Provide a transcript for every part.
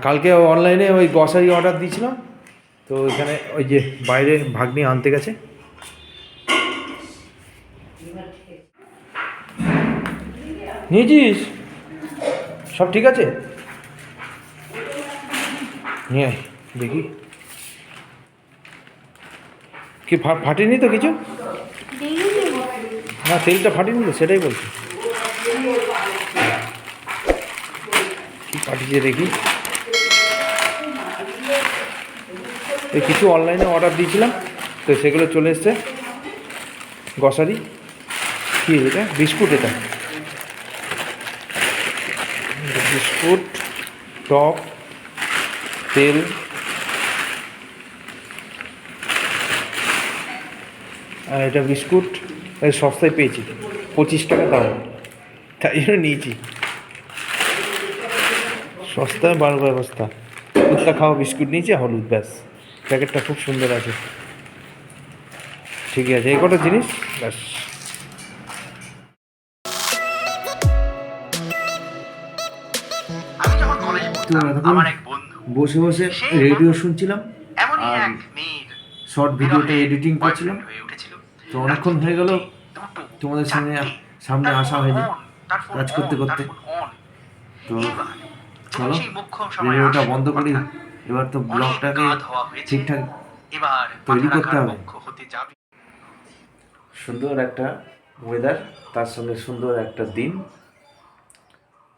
কালকে অনলাইনে ওই গ্রসারি অর্ডার দিয়েছিলাম, তো এখানে ওই যে বাইরে ভাগ্নি আনতে গেছে। নিয়েছিস? সব ঠিক আছে? নিয়ে দেখি কি ফাটেনি তো কিছু? না, তেলটা ফাটেনি তো, সেটাই বলছি। কি ফাটিছে দেখি। এই কিছু অনলাইনে অর্ডার দিয়েছিলাম, তো সেগুলো চলে এসছে গ্রসারি। কি এটা? বিস্কুট। এটা বিস্কুট, টক, তেল, আর এটা বিস্কুট সস্তায় পেয়েছি, 25 টাকা দাম, তাই জন্য নিয়েছি। সস্তায় ভালো ব্যবস্থা। কুত্তা খাওয়া বিস্কুট নিয়েছি, হলুদ, ব্যাস। প্যাকেটটা খুব সুন্দর আছে। ঠিকই আছে, এই কটা জিনিস ব্যাস। বসে বসে রেডিও শুনছিলাম আর শর্ট ভিডিওটা এডিটিং করছিলাম, তো অনেকক্ষণ হয়ে গেল তোমাদের সামনে আসা হয়নি কাজ করতে করতে। তো চলো রেডিওটা বন্ধ করি, এবার তো ব্লগটাকে ঠিকঠাক তৈরি করতে হবে। সুন্দর একটা ওয়েদার, তার সঙ্গে সুন্দর একটা দিন,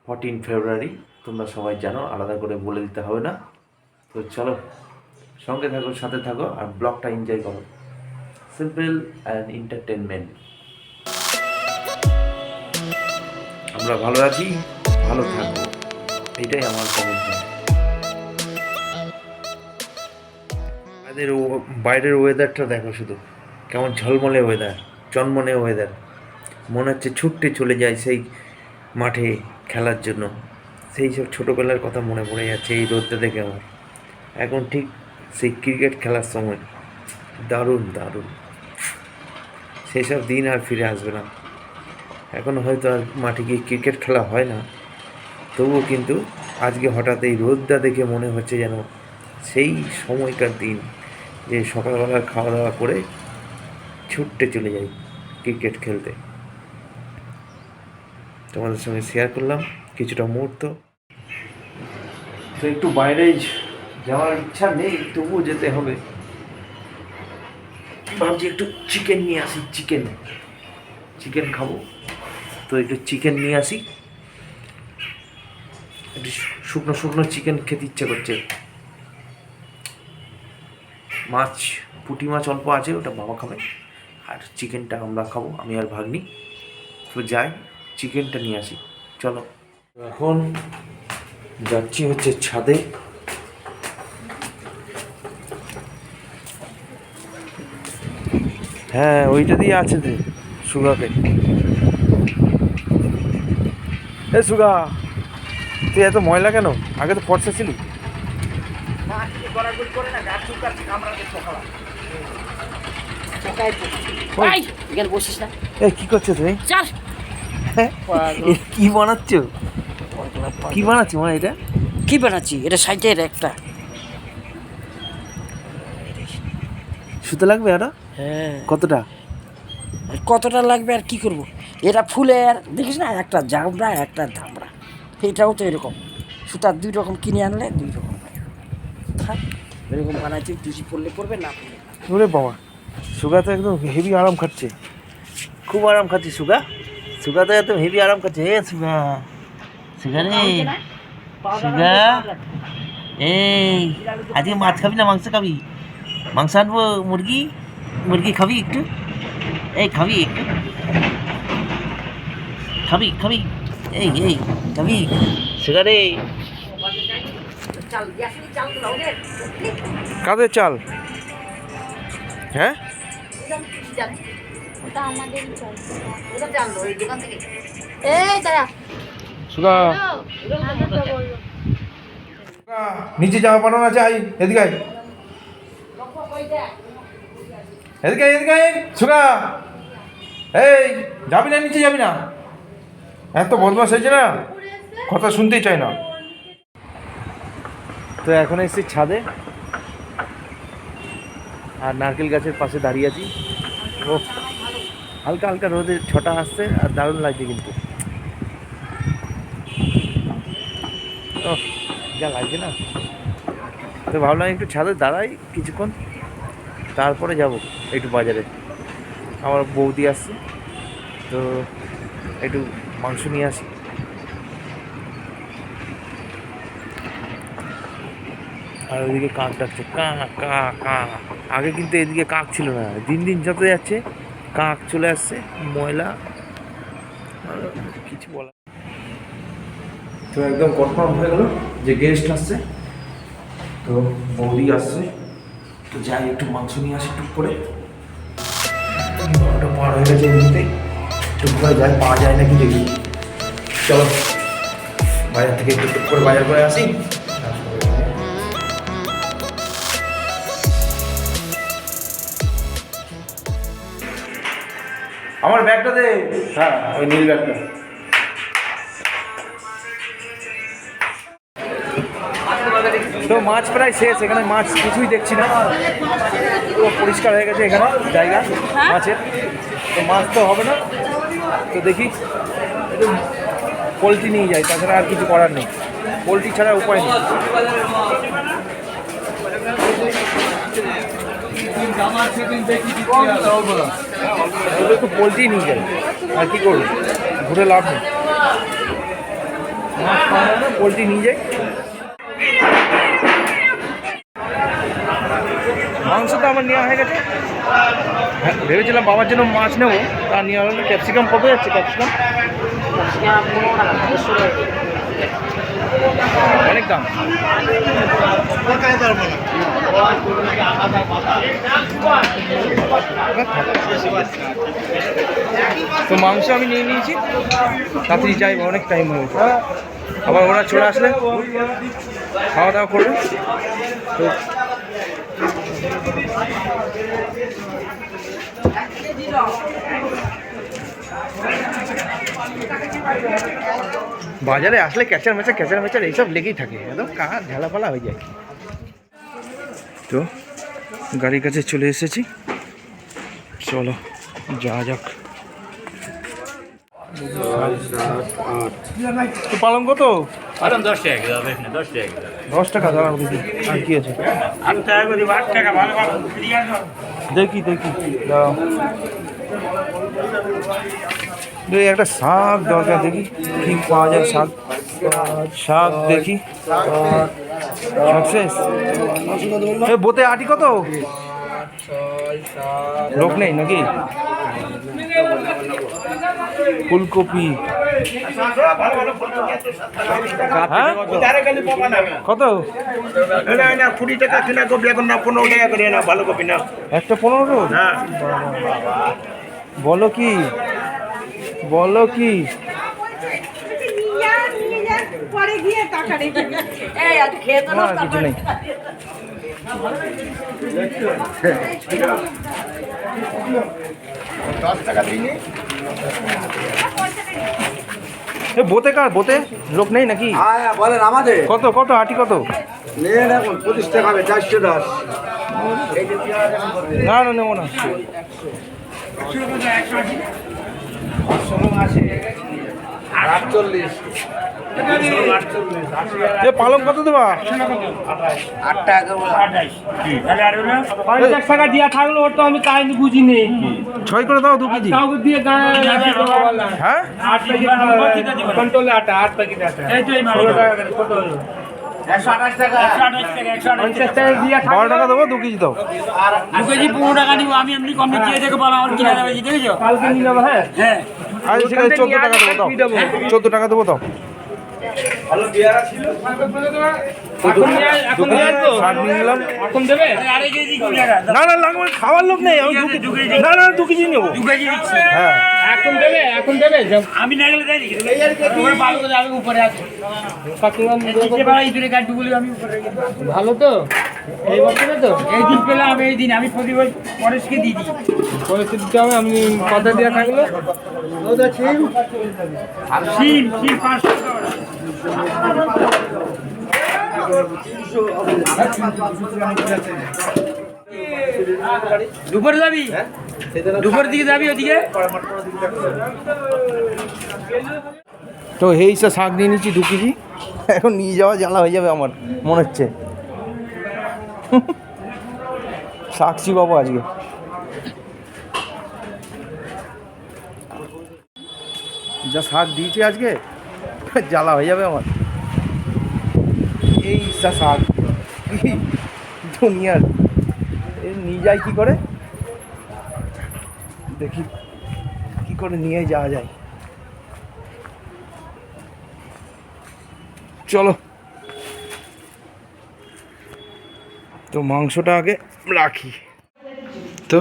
14 ফেব্রুয়ারি। তোমরা সবাই জানো, আলাদা করে বলে দিতে হবে না। তো চলো সঙ্গে থাকো, সাথে থাকো, আর ব্লগটা এনজয় করো। Simple and entertainment. আমরা ভালো আছি, ভালো থাকবো, এটাই আমার কমিটমেন্ট। বাইরের ওয়েদারটা দেখো শুধু, কেমন ঝলমলে ওয়েদার, চনমনে ওয়েদার। মনে হচ্ছে ছুটতে চলে যায় সেই মাঠে খেলার জন্য। সেই সব ছোটোবেলার কথা মনে পড়ে যাচ্ছে এই রোদটা দেখে আমার। এখন ঠিক সেই ক্রিকেট খেলার সময়, দারুণ দারুণ। সেই সব দিন আর ফিরে আসবে না। এখন হয়তো আর মাঠে গিয়ে ক্রিকেট খেলা হয় না, তবুও কিন্তু আজকে হঠাৎ এই রোদটা দেখে মনে হচ্ছে যেন সেই সময়কার দিন, যে সকালবেলা খাওয়া দাওয়া করে ছুটতে চলে যাই ক্রিকেট খেলতে। তোমাদের সঙ্গে শেয়ার করলাম কিছুটা মুহূর্ত। তো একটু বাইরে যাওয়ার ইচ্ছা নেই, তবুও যেতে হবে। ভাবছি একটু চিকেন নিয়ে আসি, চিকেন খাবো, তো একটু চিকেন নিয়ে আসি। একটু শুকনো শুকনো চিকেন খেতে ইচ্ছে করছে। মাছ, পুঁটি মাছ অল্প আছে, ওটা বাবা খাবে, আর চিকেনটা আমরা খাবো, আমি আর ভাগ্নি। তো যাই, চিকেনটা নিয়ে আসি, চলো। এখন যাচ্ছি হচ্ছে ছাদে। হ্যাঁ, ওইটা দিয়ে আছে যে সুগাকে। এ সুগা, তুই এত ময়লা কেন? আগে তো ফর্সা ছিলি। কি করছো তুমি? কি বানাচ্ছ? কি বানাচ্ছি মা? এটা কি বানাচ্ছি? এটা সাইজের একটা সুতো লাগবে আরো? হ্যাঁ। কতটা লাগবে আর কি করব? এটা ফুলের দেখিস না, একটা জামড়া একটা ধামড়া। এটাও তো এরকম সুতার 2 রকম কিনে আনলে 2 রকম এরকম বানাচ্ছি। তুই পড়লে পড়বে, না পড়লে ওরে বাবা, সুগা তো একদম হেভি আরাম খাচ্ছে, খুব আরাম খাচ্ছে সুগা তো একদম হেভি আরাম খাচ্ছে। এ সুগা রে, সুগা, এই আজকে মাছ খাবি না মাংস খাবি? মাংস আনবো, মুরগি খাবি একটু? এই খাবি একটু? খাবি এই খাবি সুগা রে? কাদের চাল? হ্যাঁ, নিচে যাওয়া পাঠানো আছে, আই এদিকে আই, এদিকে সুগা। এই যাবি না, নিচে যাবি না? এত বদমাশ হয়েছে না, কথা শুনতেই চায় না। তো এখন এসেছি ছাদে, আর নারকেল গাছের পাশে দাঁড়িয়ে আছি। ও হালকা হালকা রোদের ছটা আসছে আর দারুণ লাগছে কিন্তু। ও যা লাগছে না। তো ভাবলাম একটু ছাদে দাঁড়াই কিছুক্ষণ, তারপরে যাব একটু বাজারে। আমার বৌদি আসছে, তো একটু মাংস নিয়ে আসি। আর ওইদিকে কাক ডাকছে, কা কা কা। আগে কিন্তু এদিকে কাক ছিল না, দিন দিন যত যাচ্ছে কাক চলে আসছে, ময়লা কিছু বলা। তো একদম কনফার্ম হয়ে গেল যে গেস্ট আসছে, তো বৌদি আসছে। তো যাই একটু মাংস নিয়ে আসি টুক করে। ওটা পার হয়ে গেছে এমনিতেই, টুক করে যাই, পাওয়া যায় নাকি দেখি। চলো বাজার থেকে একটু টুক করে বাজার করে আসি। আমার ব্যাগটা দে। হ্যাঁ ওই নীল ব্যাগটা। তো মাছ প্রায় শেষ, এখানে মাছ কিছুই দেখছি না, পুরো পরিষ্কার হয়ে গেছে এখানে জায়গা মাছের। তো মাছ তো হবে না, তো দেখি একটু পোলট্রি নিয়ে যাই, তাছাড়া আর কিছু করার নেই, পোলট্রি ছাড়া উপায় নেই। একটু পোলট্রি নিয়ে যাই, আর কি করবো, ঘুরে লাভ নেই, পোলট্রি নিয়ে যাই। মাংস তো আমার নেওয়া হয়ে গেছে। হ্যাঁ ভেবেছিলাম বাবার জন্য মাছ নেবো, তা নেওয়া হলো। ক্যাপসিকাম কত যাচ্ছে? ক্যাপসিকাম অনেক দাম। তো মাংস আমি নিয়ে নিয়েছি, তাড়াতাড়ি যাই, অনেক টাইম হয়ে গেছে। আবার ওরা চলে আসলে খাওয়া দাওয়া করবে। তো বাজারে আসলে ক্যাচার মেচার এইসব লেগেই থাকে, একদম কার ঝালাপালা হয়ে যায়। তো গাড়ির কাছে চলে এসেছি, চলো যাওয়া যাক। তো পালং কত? 10 টাকা, 10 টাকা দাঁড়াও দেখি, আর কি আছে 8 টাকা করে 8 টাকা ভালো ভালো দেখি দাঁড়াও। একটা শাক দরকার, দেখি কি পাওয়া যায়। শাক দেখি, সাকসেস। বোতে আটি কত? লোক নেই নাকি? ফুলকপি কত? 20 টাকা কিনা কপি, এখন না 15 টাকা করে না, ভালো কপি না। একটা 15? হ্যাঁ বলো কি পরে গিয়ে টাকা রেখে না কিছু নেই। বোতে কার? বোতে লোক নেই নাকি? বলেন আমাদের কত আটি কত? নেন এখন 25 টাকা হবে, 410। না নেবো না। পালং কত দেবা? 8 টাকা। 50 টাকা দিয়া থাকলো, ওর তো আমি তাই বুঝিনি। 6 করে দাও 2 কেজি। কাউকে দিয়ে হ্যাঁ 8 প্যাকেট কন্ট্রোলে আটা, 8 প্যাকেট আটা, এই তো এই 16 টাকা করে কত হলো? 128 টাকা, 150 টাকা দিয়া 12 টাকা দেবো, 2 কেজি দাও। 2 কেজি 15 টাকা নিব আমি, এমনি কম দিয়ে দেখো বলো আমার কিনা যাবে, দেখেছো? কালকে নিয়ে যাবো। হ্যাঁ হ্যাঁ, আরে ঠিক আছে 14 টাকা দেবো, দাও 14 টাকা দেবো, দাও। ভালো বিয়ারা ছিল। এখন নিয়ে তো শাক নিয়ে নিলাম। এখন দেবে? আরে কেজি কি টাকা? না লাগবে, খাওয়ার লোক নেই, আমি 2 কেজি। না 2 কেজি নেবো। 2 কেজি দিচ্ছি। হ্যাঁ এখন দেবে? আমি না গেলে দেই নাকি? তোমার ভালো করে আমি উপরে আছি। কাকিমা নিচে পাড়া ইদুরে গাড়িগুলো আমি উপরে রেখে দিই। ভালো তো? এই বছরে তো এই দিন পেলাম, এই দিন আমি প্রতিবার পরেশকে দিয়ে দিই। পরেশকে দিতে হবে, আমি কথা দেওয়া থাকলো। ওটা সিম 500 টাকা। দুপুরে যাবি? দুপুরের দিকে যাবি ওদিকে? তো এই সব শাক নিয়ে নিচ্ছি 2 কেজি, এখন নিয়ে যাওয়া জ্বালা হয়ে যাবে আমার মনে হচ্ছে। শাক চিবাবো আজকে। যা শাক দিয়েছে আজকে জ্বালা হয়ে যাবে আমার। এই শাক দুনিয়ার নিয়ে যায় কি করে, দেখি কি করে নিয়ে যাওয়া যায়। চলো, তো মাংসটা আগে রাখি। তো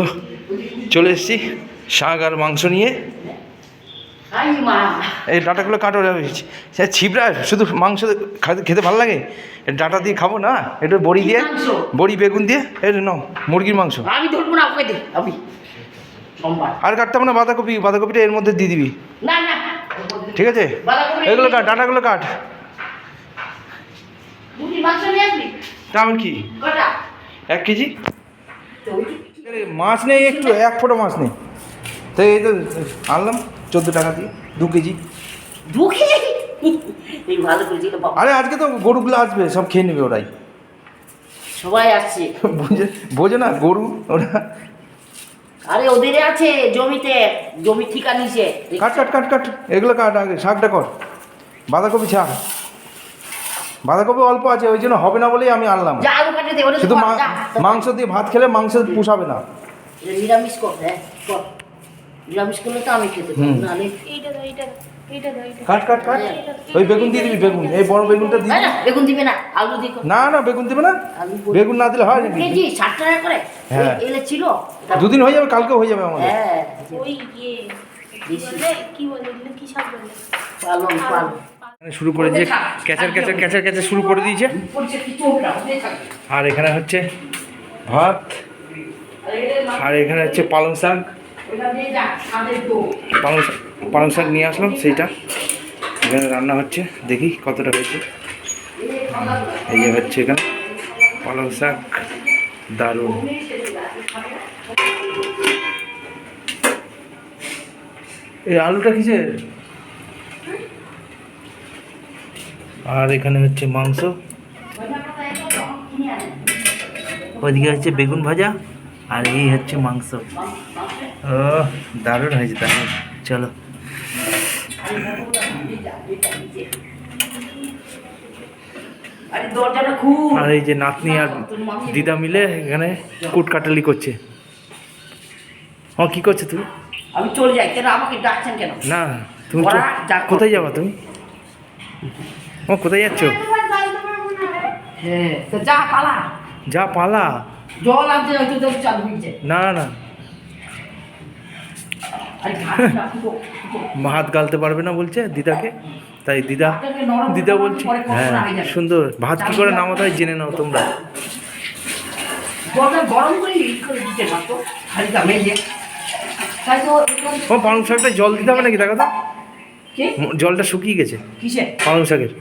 চলে এসেছি শাক আর মাংস নিয়ে। এই ডাটাগুলো কাটো, সে ছিবড়া, শুধু মাংস খেতে ভালো লাগে, ডাটা দিয়ে খাবো না, একটু বড়ি দিয়ে, বড়ি বেগুন দিয়ে। এই নাও মুরগির মাংস। আমি ধরবো না, ওকে দে আপনি আর কাটতে হবে না, বাঁধাকপি, বাঁধাকপিটা এর মধ্যে দিয়ে দিবি, না না, ঠিক আছে? এগুলো কাট, ডাটাগুলো কাট। মুরগির মাংস নিয়ে আসবি দাম কি? কটা? 1 কেজি। মাছ নেই, একটু 1 ফোঁটা মাছ নেই, তো এই তো আনলাম 14 টাকা দিয়ে 2 কেজি। দুঃখে এই ভালো করেছিল বাবা, আরে আজকে তো গরুগুলো আসবে, সব খেয়ে নেবে ওরাই, সবাই আসছে। বোঝে না গরু ওরা। আরে ওদের আছে জমিতে, জমি ঠিকা নিছে। কাট কাট কাট কাট, এগুলো কাট, আগে শাকটা কর। বাঁধাকপি ছাড়, বাঁধাকপি অল্প আছে, ওই জন্য হবে না বলেই আমি আনলাম। যা আলু কাটে দে, ওরে শুধু মাংস দিয়ে ভাত খেলে মাংস পুষাবে না। নিরামিষ কর, হ্যাঁ কর, নিরামিষ করলে তো আমি খেতে পারবো, নাহলে এইটা দাও, এইটা দাও, এইটা দাও, এইটা দাও। কাট কাট কাট, ওই বেগুন দিয়ে দিবি, বেগুন, এই বড় বেগুনটা দিয়ে না, বেগুন দিবে না, আলু দিয়ে কর। না না, বেগুন দিবে না, আলু বেগুন না দিলে হয় নাকি? কেজি 60 টাকা করে। হ্যাঁ। এলে ছিল 2 দিন হয়ে যাবে, কালকেও হয়ে যাবে আমাদের। হ্যাঁ, ওই ইয়ে বলে, কি বলে এগুলো, কি শাক বলে? পালং পালং শুরু করে দিয়ে ক্যাচার ক্যাচার ক্যাচার ক্যাচার শুরু করে দিয়েছে। পড়ছে কিছু হবে না, ওদের থাকে। আর এখানে হচ্ছে ভাত, আর এখানে হচ্ছে পালং শাক। ওটা দিয়ে যা, ছাদের তো। পালং শাক নিয়ে আসলাম, সেইটা এখানে রান্না হচ্ছে, দেখি কতটা হয়েছে। এই যে হচ্ছে এখানে পালং শাক, দারুণ। এই আলুটা কিসের? আর এখানে হচ্ছে মাংস, ওইদিকে হচ্ছে বেগুন ভাজা, আর এই হচ্ছে মাংস। ও দারুণ হয়েছে, দারুণ। চলো, আরে দরজাটা খুব। আর এই যে নাতনি আর দিদা মিলে এখানে কুটকাটালি করছে। ও কি করছে তুমি? আমি চলে যাই, কেন আমাকে ডাকছেন কেন? না তুমি ওরা যা করছে। কোথায় যাবা তুমি? ও কোথায় যাচ্ছ? হ্যাঁ, তো যা পালা, যা পালা। জল আনতে হয়তো তো চালু হয়েছে। না না, আরে ঘাটটা ফুটো, ফুটো। ভাত গালতে পারবে না বলছে দিদাকে, তাই দিদা বলছি হ্যাঁ সুন্দর ভাত কি করে নামাতে হয় জেনে নাও তোমরা। জলটা গরম করে ই করে দিতে পারতো, হালকা মেজে। তাই তো ও পালং শাকটা জল দিতে হবে নাকি? দেখো তো, কি জলটা শুকিয়ে গেছে কিসে? পালং শাকের।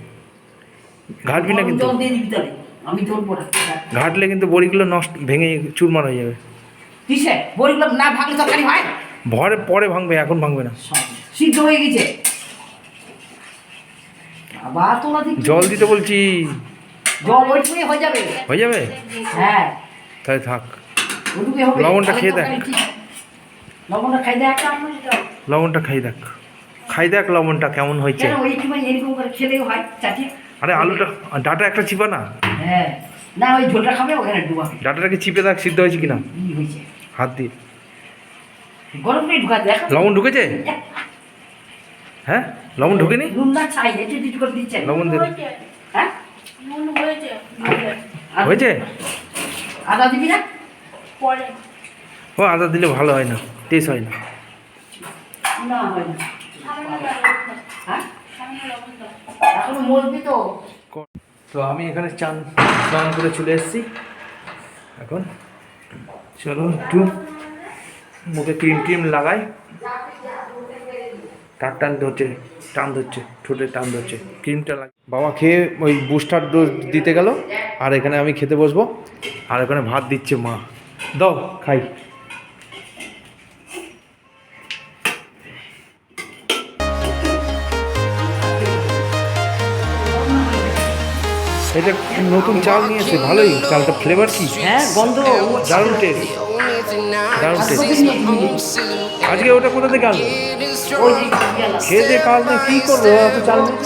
ঘাটবি না কিন্তু, জল দিয়ে দিবি তাহলে, আমি ধরবো না। ঘাটলে কিন্তু বড়িগুলো নষ্ট, ভেঙে চুরমার হয়ে যাবে। কিসে? বড়িগুলো না ভাঙলে তরকারি হয়? ভরে পরে ভাঙবে, এখন ভাঙবে না। সিদ্ধ হয়ে গেছে। আবার তোরা দেখি জল দিতে বলছি। জল ওইটুকুই হয়ে যাবে। হয়ে যাবে, হ্যাঁ, তাই থাক। ওইটুকুই হবে। লবণটা খেয়ে দেখ। লবণটা খাই দেখ। লবণটা খাই দেখ, খাই দেখ লবণটা কেমন হয়েছে। কেন ওইটুকুই এরকম করে খেলেও হয় চাটিয়ে? আরে আলুটা, ডাটা একটা চিপা না। হ্যাঁ, না ওই ঝোলটা খাবে ওখানে ডুবা। ডাটাটাকে চিপে দেখ সিদ্ধ হয়েছে কিনা কি হয়েছে? হাত দিয়ে। গরম করে ঢুকা দেখ। লবণ ঢুকেছে? হ্যাঁ লবণ ঢুকেনি? নুন না চাই, একটু একটু করে দিচ্ছে। লবণ দে। হ্যাঁ, নুন হয়েছে, হয়েছে? আদা দিবি না? পরে ও আদা দিলে ভালো হয় না, টেস্ট হয় না। না হয় না। সামান্য লবণ দাও, হ্যাঁ, সামান্য লবণ দাও। এখন মরবি তো। তো আমি এখানে স্নান করে চলে এসেছি। এখন চলো একটু মুখে ক্রিম লাগাই। টান ধরছে, টান ধরছে, ঠোঁটে টান ধরছে, ক্রিমটা লাগে। বাবা খেয়ে ওই বুস্টার ডোজ দিতে গেল, আর এখানে আমি খেতে বসবো, আর এখানে ভাত দিচ্ছে মা। দাও খাই। এটা নতুন চাল নিয়েছে, ভালোই চালটা। ফ্লেভার কি? হ্যাঁ গন্ধ দারুণ টেস্ট, দারুণ টেস্ট। আজকে ওটা কোথা থেকে আনলো? খেয়ে দিয়ে কাজ নেই, কী করবো এত চাল নিয়ে?